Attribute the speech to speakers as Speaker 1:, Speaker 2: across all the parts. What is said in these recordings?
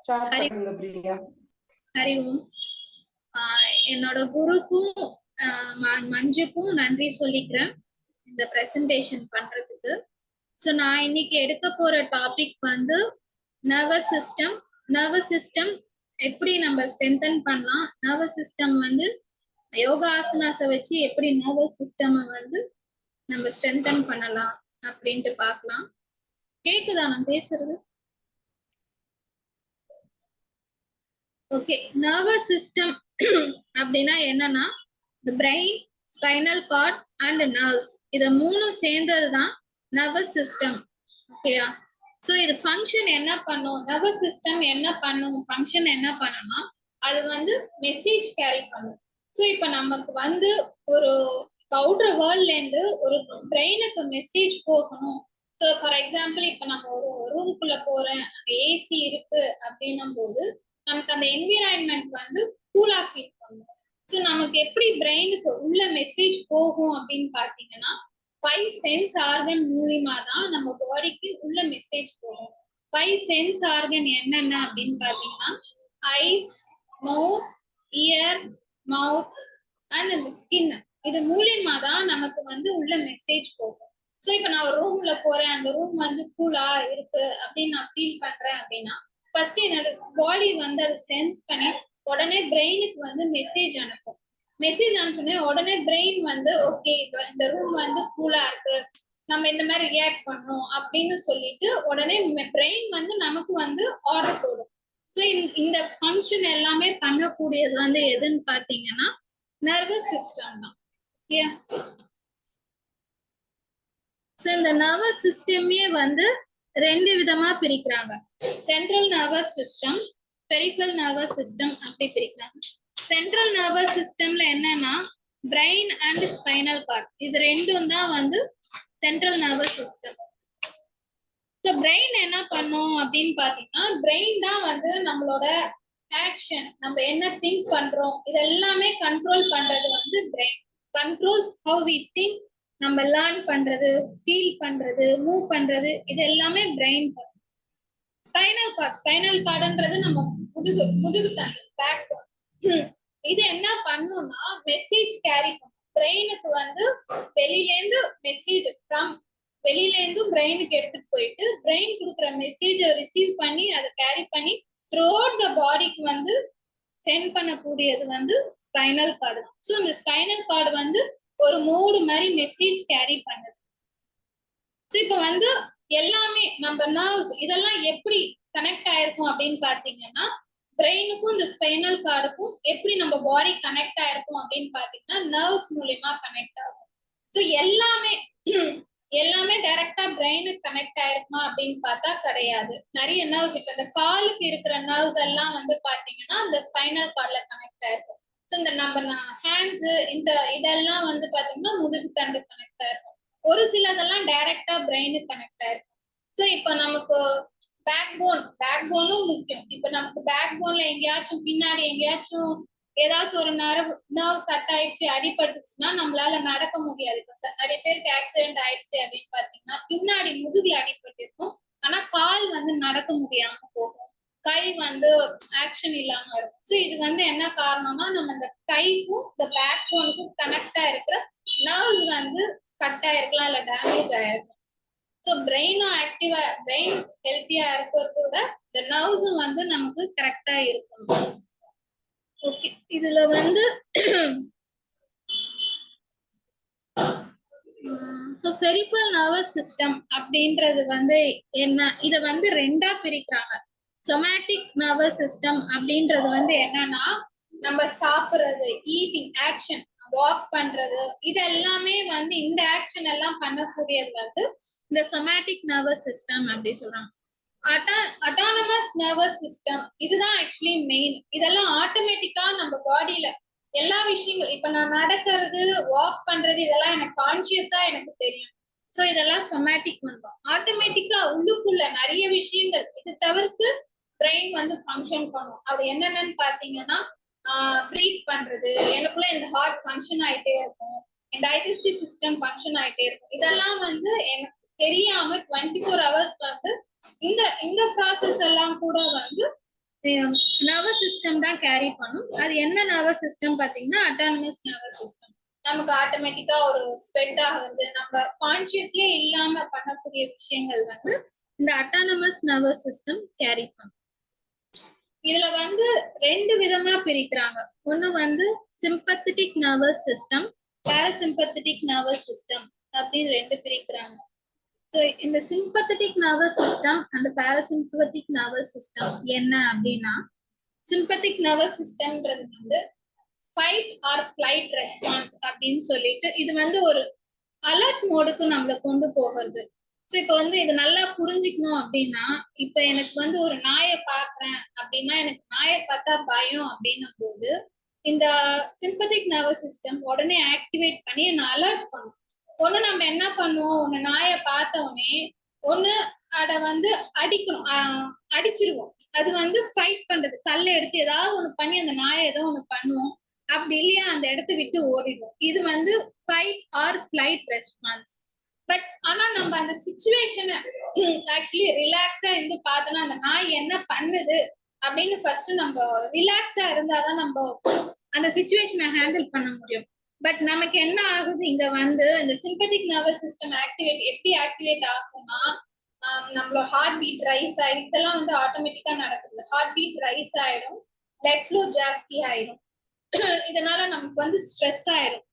Speaker 1: Start பண்ணுங்க பிரியா.
Speaker 2: ஹரி ஓம். என்னோட குருக்கும் மஞ்சுக்கும் நன்றி சொல்லிக்கிறேன் இந்த பிரசன்டேஷன் பண்றதுக்கு. ஸோ நான் இன்னைக்கு எடுக்க போற டாபிக் வந்து நர்வஸ் சிஸ்டம். நர்வஸ் சிஸ்டம் எப்படி நம்ம ஸ்ட்ரென்தன் பண்ணலாம், நர்வஸ் சிஸ்டம் வந்து யோகா ஆசனாஸை வச்சு எப்படி நர்வஸ் சிஸ்டம் வந்து நம்ம ஸ்ட்ரென்தன் பண்ணலாம் அப்படின்ட்டு பார்க்கலாம். கேக்குதா நான் பேசுறது? ஓகே. நர்வஸ் சிஸ்டம் அப்படின்னா என்னன்னா, the brain, spinal cord and nerves இது மூணும் சேர்ந்தது தான் நர்வஸ் சிஸ்டம். ஓகேயா? ஸோ இது ஃபங்க்ஷன் என்ன பண்ணும், நர்வஸ் சிஸ்டம் என்ன பண்ணும், ஃபங்க்ஷன் என்ன பண்ணும்னா அது வந்து மெசேஜ் கேரி பண்ணும். ஸோ இப்போ நமக்கு வந்து ஒரு அவுட்டர் வேர்ல்ட்ல இருந்து ஒரு பிரெயினுக்கு மெசேஜ் போகணும். ஸோ ஃபார் எக்ஸாம்பிள் இப்போ நம்ம ஒரு ரூம்குள்ள போறேன், அங்கே ஏசி இருக்கு அப்படின்னும் போது நமக்கு அந்த என்விரான்மெண்ட் வந்து கூலா ஃபீல் பண்ணும். ஸோ நமக்கு எப்படி பிரெயினுக்கு உள்ள மெசேஜ் போகும் அப்படின்னு பார்த்தீங்கன்னா 5 சென்ஸ் ஆர்கன் மூலியமா தான் நம்ம பாடிக்கு உள்ள மெசேஜ் போகும். 5 சென்ஸ் ஆர்கன் என்னென்ன அப்படின்னு பார்த்தீங்கன்னா eyes, nose, ear, mouth and இந்த ஸ்கின். இது மூலியமா தான் நமக்கு வந்து உள்ள மெசேஜ் போகும். ஸோ இப்போ நான் ஒரு ரூம்ல போறேன், அந்த ரூம் வந்து கூலா இருக்கு அப்படின்னு நான் ஃபீல் பண்றேன் அப்படின்னா ஃபர்ஸ்ட் என்னோட பாடி வந்து அதை சென்ஸ் பண்ணி உடனே பிரெயினுக்கு வந்து மெசேஜ் அனுப்பும். மெசேஜ் அனுப்பிச்சோடனே உடனே பிரெயின் வந்து ஓகே இந்த ரூம் வந்து கூலா இருக்கு, நம்ம இந்த மாதிரி ரியாக்ட் பண்ணணும் அப்படின்னு சொல்லிட்டு உடனே பிரெயின் வந்து நமக்கு வந்து ஆர்டர் போடும். ஸோ இந்த ஃபங்க்ஷன் எல்லாமே பண்ணக்கூடியது வந்து எதுன்னு பார்த்தீங்கன்னா நர்வஸ் சிஸ்டம் தான். ஓகே. ஸோ இந்த நர்வஸ் சிஸ்டமே வந்து 2 விதமா பிரிக்கிறாங்க. Central nervous system, peripheral nervous system அப்படி பிரிக்கிறாங்க. சென்ட்ரல் நர்வஸ் சிஸ்டம்ல என்னன்னா பிரெயின் அண்ட் ஸ்பைனல் கார்ட், இது ரெண்டும் தான் வந்து central nervous system. So brain என்ன பண்ணும் அப்படின்னு பார்த்தீங்கன்னா பிரெயின் தான் வந்து நம்மளோட ஆக்ஷன், நம்ம என்ன திங்க் பண்றோம் இது எல்லாமே கண்ட்ரோல் பண்றது வந்து brain. Controls how we think, நம்ம லேர்ன் பண்றது, ஃபீல் பண்றது, மூவ் பண்றது, இது எல்லாமே பிரெயின் பண்ணும். ஸ்பைனல் கார்டுன்றது நம்ம முதுகு தண்டு, பேக் போன். இது என்ன பண்ணும்னா மெசேஜ் கேரி பண்ணும். பிரெயினுக்கு வந்து வெளியிலேருந்து மெசேஜ் வெளியிலேருந்து பிரெயினுக்கு எடுத்துட்டு போயிட்டு பிரெயின் கொடுக்குற மெசேஜை ரிசீவ் பண்ணி அதை கேரி பண்ணி த்ரூ அவுட் த பாடிக்கு வந்து சென்ட் பண்ணக்கூடியது வந்து ஸ்பைனல் கார்டு. ஸோ இந்த ஸ்பைனல் கார்டு வந்து ஒரு மோடு மாதிரி மெசேஜ் கேரி பண்ணுது. ஸோ இப்போ வந்து எல்லாமே நம்ம நர்வ்ஸ் இதெல்லாம் எப்படி கனெக்ட் ஆயிருக்கும் அப்படின்னு பார்த்தீங்கன்னா பிரெயினுக்கும் இந்த ஸ்பைனல் கார்டுக்கும் எப்படி நம்ம பாடி கனெக்ட் ஆயிருக்கும் அப்படின்னு பார்த்தீங்கன்னா நர்வ்ஸ் மூலியமா கனெக்ட் ஆகும். ஸோ எல்லாமே டைரக்டா பிரெயினுக்கு கனெக்ட் ஆயிருக்குமா அப்படின்னு பார்த்தா கிடையாது. நிறைய நர்வ்ஸ் இப்போ இந்த காலுக்கு இருக்கிற நர்வ்ஸ் எல்லாம் வந்து பார்த்தீங்கன்னா இந்த ஸ்பைனல் கார்ட்ல கனெக்ட் ஆயிருக்கும். ஸோ இந்த நம்ம ஹேண்ட்ஸ் இதெல்லாம் வந்து பார்த்தீங்கன்னா முதுகு தண்டு கனெக்ட் ஆயிருக்கும். ஒரு சிலதெல்லாம் டைரக்டா பிரெயினுக்கு கனெக்ட் ஆயிருக்கும். ஸோ இப்போ நமக்கு பேக் போனும் முக்கியம். இப்போ நமக்கு பேக் போன்ல எங்கேயாச்சும் பின்னாடி எங்கேயாச்சும் ஏதாச்சும் ஒரு நர்வ் கட் ஆயிடுச்சு, அடிபட்டுச்சுன்னா நம்மளால நடக்க முடியாது. இப்போ நிறைய பேருக்கு ஆக்சிடென்ட் ஆயிடுச்சு அப்படின்னு பாத்தீங்கன்னா பின்னாடி முதுகுல அடிபட்டு இருக்கும், ஆனா கால் வந்து நடக்க முடியாம போகும், கை வந்து ஆக்ஷன் இல்லாம இருக்கும். ஸோ இது வந்து என்ன காரணம்னா நம்ம இந்த கைக்கும் இந்த பேக் போனுக்கும் கனெக்டா இருக்கிற நர்வ்ஸ் வந்து கட் ஆயிருக்கலாம், இல்ல டேமேஜ் ஆயிருக்கும். ஸோ பிரெயினும் ஆக்டிவா, பிரெயின் ஹெல்த்தியா இருக்கிறத விட இந்த நர்வ்ஸும் வந்து நமக்கு கரெக்டா இருக்கும். ஓகே. இதுல வந்து ஸோ பெரிஃபரல் நர்வஸ் சிஸ்டம் அப்படின்றது வந்து என்ன, இதை வந்து 2ஆ பிரிக்கிறாங்க. சொமேட்டிக் நர்வஸ் சிஸ்டம் அப்படின்றது வந்து என்னன்னா நம்ம சாப்பிட்றது, ஈட்டிங், ஆக்ஷன், வாக் பண்றது, இது எல்லாமே வந்து இந்த ஆக்ஷன் எல்லாம் பண்ணக்கூடியது வந்து இந்த சொமேட்டிக் நர்வஸ் சிஸ்டம் அப்படி சொல்றாங்க. அட்டானமஸ் நர்வஸ் சிஸ்டம் இதுதான் ஆக்சுவலி மெயின். இதெல்லாம் ஆட்டோமேட்டிக்கா நம்ம பாடியில எல்லா விஷயங்கள், இப்ப நான் நடக்கிறது, வாக் பண்றது, இதெல்லாம் எனக்கு கான்சியஸா எனக்கு தெரியும். ஸோ இதெல்லாம் சொமேட்டிக் வந்தோம். ஆட்டோமேட்டிக்கா உள்ளுக்குள்ள நிறைய விஷயங்கள் இது தவிர்த்து பிரெயின் வந்து ஃபங்க்ஷன் பண்ணும். அது என்னென்னு பாத்தீங்கன்னா ப்ரீத் பண்றது, எனக்குள்ள இந்த ஹார்ட் ஃபங்க்ஷன் ஆயிட்டே இருக்கும், என் டைஜஸ்டிவ் சிஸ்டம் ஃபங்க்ஷன் ஆயிட்டே இருக்கும். இதெல்லாம் வந்து எனக்கு தெரியாம 24 hours வந்து இந்த ப்ராசஸ் எல்லாம் கூட வந்து நர்வஸ் சிஸ்டம் தான் கேரி பண்ணும். அது என்ன நர்வஸ் சிஸ்டம் பாத்தீங்கன்னா அட்டானமஸ் நர்வஸ் சிஸ்டம். நமக்கு ஆட்டோமேட்டிக்கா ஒரு ஸ்வெட் ஆகுது, நம்ம கான்சியஸ்லயே இல்லாம பண்ணக்கூடிய விஷயங்கள் வந்து இந்த அட்டானமஸ் நர்வஸ் சிஸ்டம் கேரி பண்ணும். இதுல வந்து ரெண்டு விதமா பிரிக்கிறாங்க. ஒண்ணு வந்து sympathetic nervous system, parasympathetic nervous system அப்படின்னு ரெண்டு பிரிக்கிறாங்க. ஸோ இந்த sympathetic nervous system and parasympathetic nervous system என்ன அப்படின்னா, சிம்பத்திக் நர்வஸ் சிஸ்டம்ன்றது வந்து ஃபைட் ஆர் ஃபிளைட் ரெஸ்பான்ஸ் அப்படின்னு சொல்லிட்டு இது வந்து ஒரு அலர்ட் மோடுக்கு நம்மளை கொண்டு போகிறது. ஸோ இப்போ வந்து இது நல்லா புரிஞ்சுக்கணும் அப்படின்னா, இப்போ எனக்கு வந்து ஒரு நாயை பார்க்குறேன் அப்படின்னா, எனக்கு நாயை பார்த்தா பயம் அப்படின்னும் போது இந்த சிம்பத்திக் நர்வஸ் சிஸ்டம் உடனே ஆக்டிவேட் பண்ணி என்ன அலர்ட் பண்ணும். ஒண்ணு நம்ம என்ன பண்ணுவோம், ஒண்ணு நாயை பார்த்த உடனே ஒண்ணு அதை வந்து அடிச்சிருவோம். அது வந்து ஃபைட் பண்றது, கல்லை எடுத்து ஏதாவது ஒண்ணு பண்ணி அந்த நாயை ஏதோ ஒண்ணு பண்ணுவோம். அப்படி இல்லையா அந்த இடத்த விட்டு ஓடிடும். இது வந்து fight or flight response. But ஆனா நம்ம அந்த சிச்சுவேஷனை ஆக்சுவலி ரிலாக்ஸா இருந்து பார்த்தோம்னா அந்த நாய் என்ன பண்ணுது அப்படின்னு ஃபர்ஸ்ட் நம்ம ரிலாக்ஸ்டா இருந்தாதான் நம்ம அந்த சிச்சுவேஷனை ஹேண்டில் பண்ண முடியும். பட் நமக்கு என்ன ஆகுது, இங்க வந்து இந்த சிம்பத்திக் நர்வஸ் சிஸ்டம் எப்படி ஆக்டிவேட் ஆகும்னா, நம்மளோட ஹார்ட் பீட் ரைஸ் ஆயிடும். இதெல்லாம் வந்து ஆட்டோமேட்டிக்கா நடக்குது. ஹார்ட் பீட் ரைஸ் ஆயிடும், பிளட் ஃப்ளோ ஜாஸ்தி ஆயிடும். இதனால நமக்கு வந்து ஸ்ட்ரெஸ் ஆயிடும்.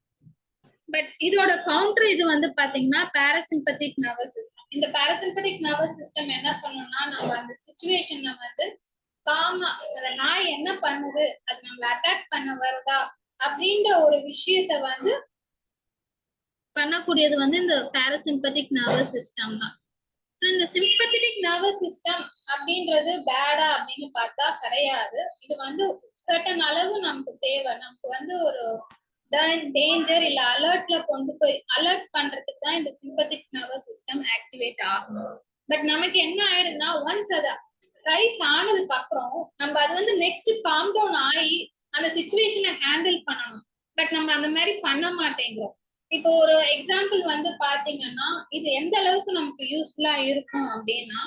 Speaker 2: பட் இதோட கவுண்டர் இது வந்து பாத்தீங்கன்னா பாராசிம்பத்திக் நர்வஸ் சிஸ்டம். இந்த பாராசிம்பத்திக் நர்வஸ் சிஸ்டம் என்ன பண்ணும்னா, நம்ம அந்த சிச்சுவேஷன்ல வந்து காமா அந்த நாய் என்ன பண்ணுது, அது நம்மள அட்டாக் பண்ண வருதா அப்படின்ற ஒரு விஷயத்த வந்து பண்ணக்கூடியது வந்து இந்த பாராசிம்பத்திக் நர்வஸ் சிஸ்டம் தான். ஸோ இந்த சிம்பத்தட்டிக் நர்வஸ் சிஸ்டம் அப்படின்றது பேடா அப்படின்னு பார்த்தா கிடையாது. இது வந்து சர்டன் அளவு நமக்கு தேவை. நமக்கு வந்து ஒரு டேஞ்சர் இல்ல அலர்ட்ல கொண்டு போய் அலர்ட் பண்றதுக்கு தான் இந்த சிம்பத்திக் நர்வஸ் சிஸ்டம் ஆக்டிவேட் ஆகும். பட் நமக்கு என்ன ஆயிடுதுன்னா, ஒன்ஸ் அது ரைஸ் ஆனதுக்கு அப்புறம் நம்ம அது வந்து நெக்ஸ்ட் காம் டவுன் ஆகி அந்த சிச்சுவேஷனை ஹேண்டில் பண்ணணும். பட் நம்ம அந்த மாதிரி பண்ண மாட்டேங்கிறோம். இப்போ ஒரு எக்ஸாம்பிள் வந்து பாத்தீங்கன்னா, இது எந்த அளவுக்கு நமக்கு யூஸ்ஃபுல்லா இருக்கும் அப்படின்னா,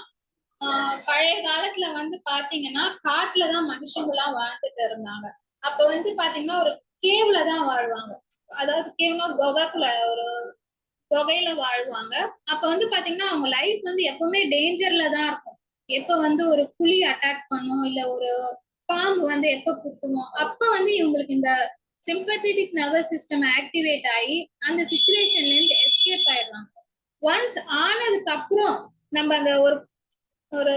Speaker 2: பழைய காலத்துல வந்து பாத்தீங்கன்னா காட்டுலதான் மனுஷங்களாம் வாழ்ந்துட்டு இருந்தாங்க. அப்ப வந்து பாத்தீங்கன்னா ஒரு கேவ்ல தான் வாழ்வாங்க. அதாவது கேவ்னா குகைக்குள்ள, ஒரு குகையில வாழ்வாங்க. அப்ப வந்து பாத்தீங்கன்னா அவங்க லைஃப் வந்து எப்பவுமே டேஞ்சர்ல தான் இருக்கும். எப்ப வந்து ஒரு புலி அட்டாக் பண்ணும், இல்ல ஒரு பாம்பு வந்து எப்ப குத்துமோ அப்ப வந்து இவங்களுக்கு இந்த சிம்பத்தட்டிக் நர்வஸ் சிஸ்டம் ஆக்டிவேட் ஆகி அந்த சிச்சுவேஷன்ல இருந்து எஸ்கேப் ஆயிடுவாங்க. ஒன்ஸ் ஆனதுக்கு அப்புறம் நம்ம அந்த ஒரு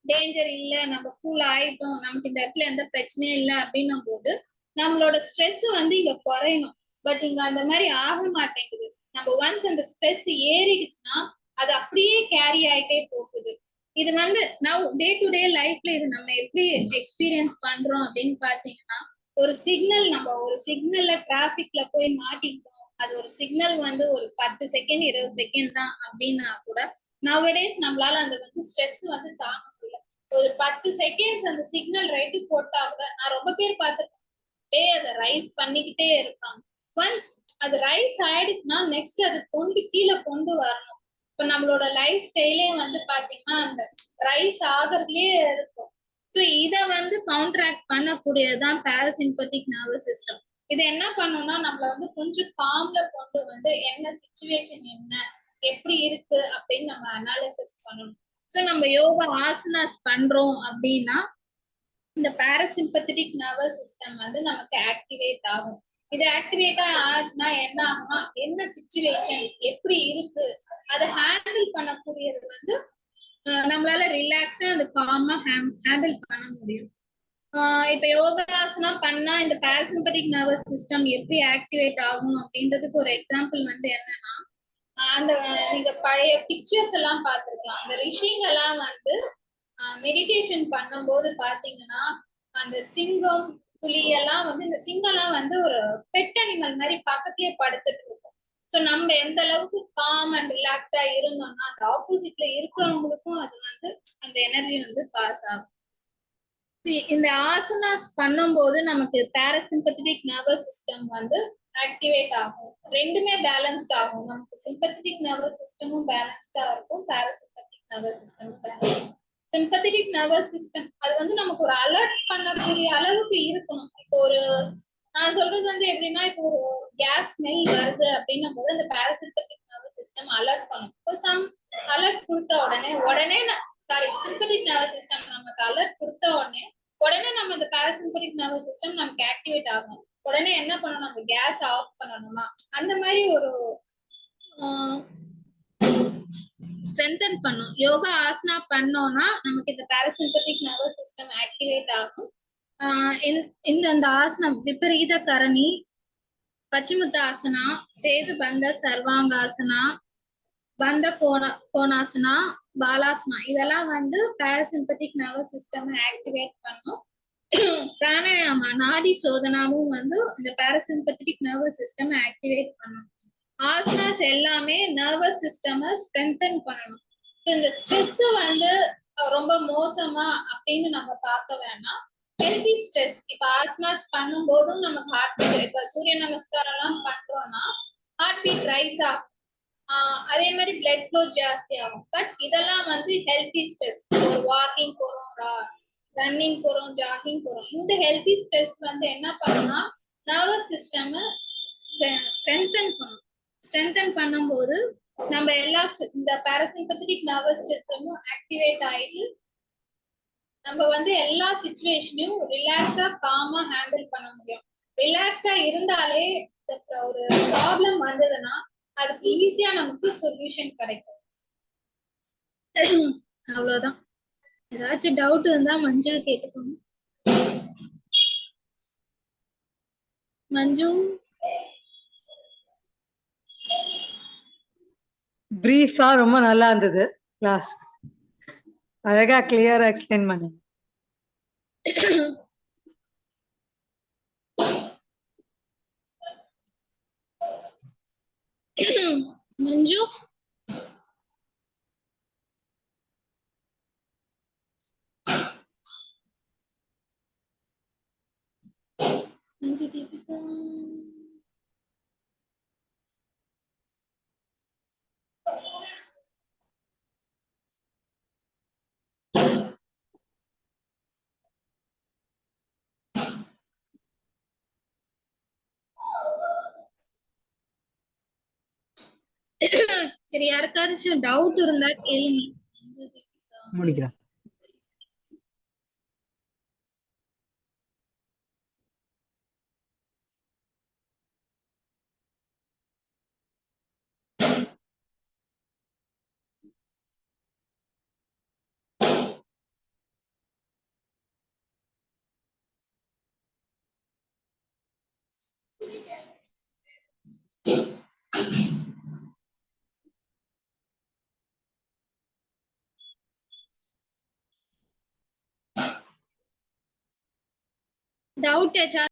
Speaker 2: டேஞ்சர் இல்ல, நம்ம கூல் ஆயிட்டோம், நமக்கு இந்த இடத்துல எந்த பிரச்சனையும் இல்லை அப்படின்னும் போது நம்மளோட ஸ்ட்ரெஸ் வந்து இங்க குறையணும். பட் இங்க அந்த மாதிரி ஆக மாட்டேங்குது. நம்ம ஒன்ஸ் அந்த ஸ்ட்ரெஸ் ஏறிடுச்சுன்னா அது அப்படியே கேரி ஆயிட்டே போகுது. இது வந்து நான் டே டு டே லைஃப்ல இது நம்ம எப்படி எக்ஸ்பீரியன்ஸ் பண்றோம் அப்படின்னு பாத்தீங்கன்னா, ஒரு சிக்னல், நம்ம ஒரு சிக்னல்ல டிராபிக்ல போய் மாட்டிக்கிட்டோம், அது ஒரு சிக்னல் வந்து ஒரு 10 செகண்ட் 20 செகண்ட் தான் அப்படின்னா கூட நவடேஸ் நம்மளால அந்த வந்து ஸ்ட்ரெஸ் வந்து தாங்க முடியல. ஒரு 10 செகண்ட்ஸ் அந்த சிக்னல் ரெடி போட்டா கூட நான் ரொம்ப பேர் பார்த்துருக்கேன், அதை ரைஸ் பண்ணிக்கிட்டே இருப்பாங்க. ஒன்ஸ் அது ரைஸ் ஆயிடுச்சுன்னா நெக்ஸ்ட் அது கீழே கொண்டு வரணும். இப்ப நம்மளோட லைஃப் ஸ்டைலே வந்து பாத்தீங்கன்னா அந்த ரைஸ் ஆகிறதுலயே இருக்கும். ஸோ இதை வந்து கவுண்டராக்ட் பண்ணக்கூடியதுதான் பாராசிம்பத்திக் நர்வஸ் சிஸ்டம். இது என்ன பண்ணும்னா நம்மள வந்து கொஞ்சம் காம்ல கொண்டு வந்து என்ன சிச்சுவேஷன் என்ன எப்படி இருக்கு அப்படின்னு நம்ம அனாலிசிஸ் பண்ணணும். ஸோ நம்ம யோகா ஆசனாஸ் பண்றோம் அப்படின்னா இந்த பாராசிம்பத்தட்டிக் நர்வஸ் சிஸ்டம் வந்து நமக்கு ஆக்டிவேட் ஆகும். இது ஆக்டிவேட்டா ஆச்சுன்னா என்ன ஆகும்னா, என்ன சிச்சுவேஷன் எப்படி இருக்கு அதை ஹேண்டில் பண்ணக்கூடியது வந்து நம்மளால ரிலாக்ஸா அந்த காமா ஹேண்டில் பண்ண முடியும். இப்ப யோகாசனா பண்ணா இந்த பாராசிம்பத்திக் நர்வஸ் சிஸ்டம் எப்படி ஆக்டிவேட் ஆகும் அப்படின்றதுக்கு ஒரு எக்ஸாம்பிள் வந்து என்னன்னா, அந்த நீங்க பழைய பிக்சர்ஸ் எல்லாம் பார்த்திருக்கலாம். அந்த ரிஷிங்க எல்லாம் வந்து மெடிடேஷன் பண்ணும்போது பாத்தீங்கன்னா அந்த சிங்கம் புலி எல்லாம் வந்து, இந்த சிங்கம்லாம் வந்து ஒரு பெட் அனிமல் மாதிரி பக்கத்திலேயே படுத்துட்டு இருக்கும். ஸோ நம்ம எந்த அளவுக்கு காம் அண்ட் ரிலாக்ஸ்டா இருந்தோம்னா அந்த ஆப்போசிட்ல இருக்கிறவங்களுக்கும் அது வந்து அந்த எனர்ஜி வந்து பாஸ் ஆகும். இந்த ஆசனாஸ் பண்ணும்போது நமக்கு பாராசிம்பத்தட்டிக் நர்வஸ் சிஸ்டம் வந்து ஆக்டிவேட் ஆகும். ரெண்டுமே பேலன்ஸ்ட் ஆகும். நமக்கு சிம்பத்தட்டிக் நர்வஸ் சிஸ்டமும் பேலன்ஸ்டா இருக்கும், பாராசிம்பத்தட்டிக் நர்வஸ் சிஸ்டமும் பேலன்ஸ். சிம்பத்தட்டிக் நர்வஸ் சிஸ்டம் அது வந்து நமக்கு ஒரு அலர்ட் பண்ணக்கூடிய அளவுக்கு இருக்கணும். இப்போ ஒரு நான் சொல்றது வந்து எப்படின்னா, இப்போ ஒரு கேஸ் ஸ்மெல் வருது அப்படின்னும் போது அந்த பாராசிம்பத்தட்டிக் நர்வஸ் சிஸ்டம் அலர்ட் பண்ணும். இப்போ சம் அலர்ட் கொடுத்த உடனே சாரி சிம்பத்தட்டிக் நர்வஸ் சிஸ்டம் நமக்கு அலர்ட் கொடுத்த உடனே நம்ம இந்த பாராசிம்பத்தட்டிக் நர்வஸ் சிஸ்டம் நமக்கு ஆக்டிவேட் ஆகும். உடனே என்ன பண்ணணும், நம்ம கேஸ் ஆஃப் பண்ணணுமா அந்த மாதிரி ஒரு ஸ்ட்ரென்தன் பண்ணும். யோகா ஆசனா பண்ணோம்னா நமக்கு இந்த பாராசிம்பத்தட்டிக் நர்வஸ் சிஸ்டம் ஆக்டிவேட் ஆகும். இந்த ஆசனம் விபரீத கரணி, பச்சிமுத்தாசனா, சேது பந்த சர்வாங்காசனா, பந்த கோணாசனா, பாலாசனா இதெல்லாம் வந்து பாராசிம்பத்தட்டிக் நர்வஸ் சிஸ்டம் ஆக்டிவேட் பண்ணும். பிராணாயாமா நாடி சோதனாவும் வந்து இந்த பாராசிம்பத்தட்டிக் நர்வஸ் சிஸ்டம் ஆக்டிவேட் பண்ணும். ஆசனாஸ் எல்லாமே நர்வஸ் சிஸ்டம் ஸ்ட்ரென்தன் பண்ணணும். ஸோ இந்த ஸ்ட்ரெஸ் வந்து ரொம்ப மோசமா அப்படின்னு நம்ம பார்க்க வேணாம். ஹெல்தி ஸ்ட்ரெஸ் இப்ப ஆசனாஸ் பண்ணும் போதும் நமக்கு ஹார்ட் பீட், இப்ப சூரிய நமஸ்காரம் எல்லாம் பண்றோம்னா ஹார்ட் பீட் ரைஸ் ஆகும். அதே மாதிரி பிளட் ஃப்ளோ ஜாஸ்தி ஆகும். பட் இதெல்லாம் வந்து ஹெல்தி ஸ்ட்ரெஸ். ஒரு வாக்கிங் போறோம், ரன்னிங் போறோம், ஜாகிங் போறோம், இந்த ஹெல்தி ஸ்ட்ரெஸ் வந்து என்ன பண்ணும்னா நர்வஸ் சிஸ்டம் ஸ்ட்ரென்தன் பண்ணும். ஸ்ட்ரென்தன் பண்ணும்போது நம்ம எல்லா இந்த பாராசிம்பத்தட்டிக் நர்வஸ் சிஸ்டமும் ஆக்டிவேட் ஆயிட்டு நம்ம வந்து எல்லா சிச்சுவேஷனையும் ரிலாக்ஸா காமா ஹேண்டில் பண்ண முடியும். ரிலாக்ஸ்டா இருந்தாலே ஒரு ப்ராப்ளம் வந்ததுன்னா அதுக்கு ஈஸியா நமக்கு சொல்யூஷன் கிடைக்கும். அவ்வளவுதான். ஏதாச்சும் டவுட் இருந்தா மஞ்சு கேட்டுக்கோங்க. மஞ்சு
Speaker 1: பிரீஃபா ரொம்ப நல்லா இருந்தது கிளாஸ். அழகா கிளியரா எக்ஸ்பிளைன் பண்ணீங்க.
Speaker 2: மஞ்சு மஞ்சு தீபிகா சரி, யாருக்காச்சும் டவுட் இருந்தா கேளுங்க.
Speaker 1: முடிக்கிறேன்.
Speaker 2: டவுட்